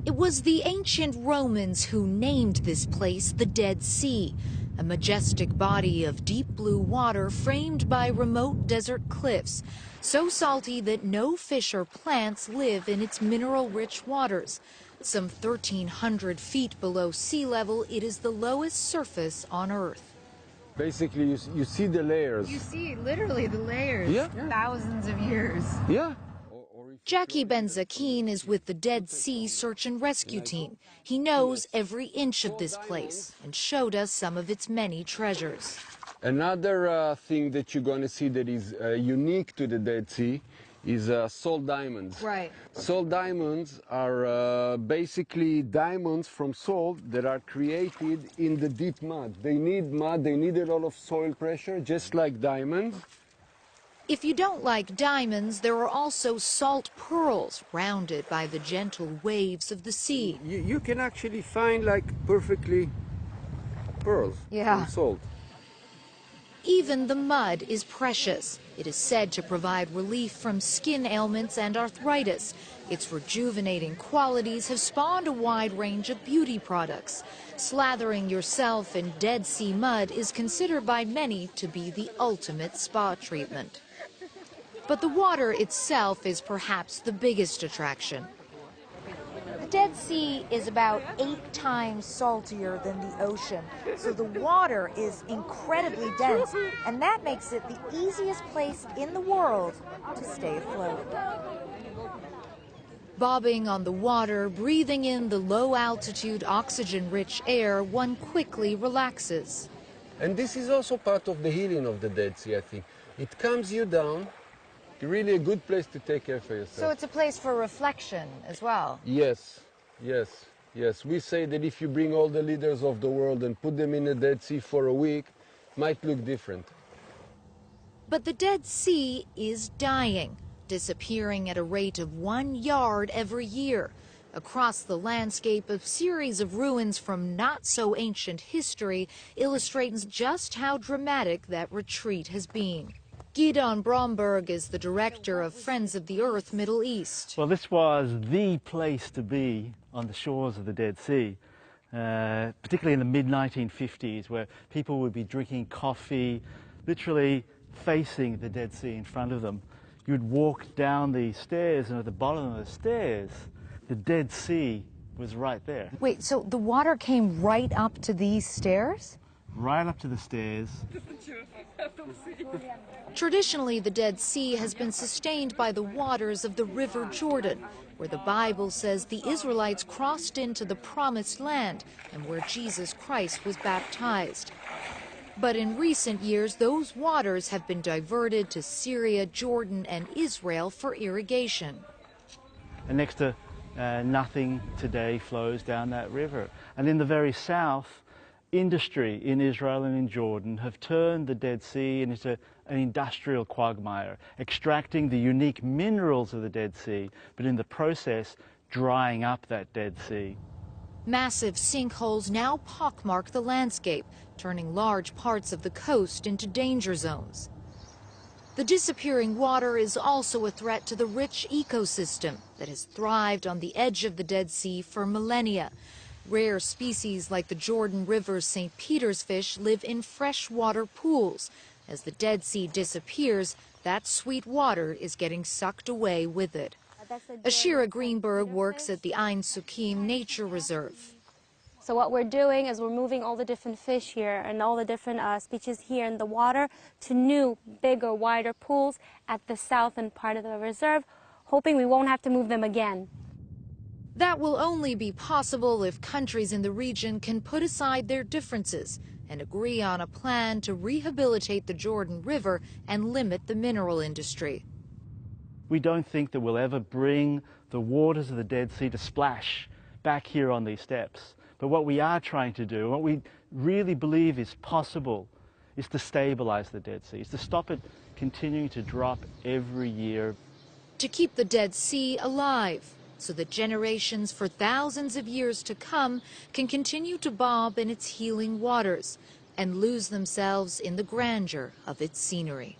It was the ancient Romans who named this place the Dead Sea, a majestic body of deep blue water framed by remote desert cliffs, so salty that no fish or plants live in its mineral-rich waters. Some 1,300 feet below sea level, it is the lowest surface on Earth. Basically, you see the layers. You see literally the layers. Yeah. Thousands of years. Yeah. Jackie Benzakin is with the Dead Sea Search and Rescue Team. He knows every inch of this place and showed us some of its many treasures. Another thing that you're going to see that is unique to the Dead Sea is salt diamonds. Right. Salt diamonds are basically diamonds from salt that are created in the deep mud. They need mud, they need a lot of soil pressure, just like diamonds. If you don't like diamonds, there are also salt pearls, rounded by the gentle waves of the sea. You can actually find like perfectly pearls from salt. Even the mud is precious. It is said to provide relief from skin ailments and arthritis. Its rejuvenating qualities have spawned a wide range of beauty products. Slathering yourself in Dead Sea mud is considered by many to be the ultimate spa treatment. But the water itself is perhaps the biggest attraction. The Dead Sea is about 8 times saltier than the ocean, so the water is incredibly dense, and that makes it the easiest place in the world to stay afloat. Bobbing on the water, breathing in the low-altitude, oxygen-rich air, one quickly relaxes. And this is also part of the healing of the Dead Sea, I think. It calms you down. Really a good place to take care of yourself. So it's a place for reflection as well. Yes, yes, yes. We say that if you bring all the leaders of the world and put them in the Dead Sea for a week, it might look different. But the Dead Sea is dying, disappearing at a rate of 1 yard every year. Across the landscape, a series of ruins from not-so-ancient history illustrates just how dramatic that retreat has been. Gidon Bromberg is the director of Friends of the Earth Middle East. Well, this was the place to be on the shores of the Dead Sea, particularly in the mid-1950s, where people would be drinking coffee, literally facing the Dead Sea in front of them. You'd walk down the stairs, and at the bottom of the stairs, the Dead Sea was right there. Wait, so the water came right up to these stairs? Right up to the stairs. Traditionally, the Dead Sea has been sustained by the waters of the River Jordan, where the Bible says the Israelites crossed into the Promised Land and where Jesus Christ was baptized. But in recent years, those waters have been diverted to Syria, Jordan, and Israel for irrigation. And next to nothing today flows down that river. And in the very south, industry in Israel and in Jordan have turned the Dead Sea into an industrial quagmire, extracting the unique minerals of the Dead Sea, but in the process, drying up that Dead Sea. Massive sinkholes now pockmark the landscape, turning large parts of the coast into danger zones. The disappearing water is also a threat to the rich ecosystem that has thrived on the edge of the Dead Sea for millennia. Rare species like the Jordan River's St. Peter's fish live in freshwater pools. As the Dead Sea disappears, that sweet water is getting sucked away with it. Ashira Greenberg works at the Ein Sukim Nature Reserve. So what we're doing is we're moving all the different fish here and all the different species here in the water to new, bigger, wider pools at the southern part of the reserve, hoping we won't have to move them again. That will only be possible if countries in the region can put aside their differences and agree on a plan to rehabilitate the Jordan River and limit the mineral industry. We don't think that we'll ever bring the waters of the Dead Sea to splash back here on these steps. But what we are trying to do, what we really believe is possible, is to stabilize the Dead Sea, is to stop it continuing to drop every year. To keep the Dead Sea alive, so that generations for thousands of years to come can continue to bob in its healing waters and lose themselves in the grandeur of its scenery.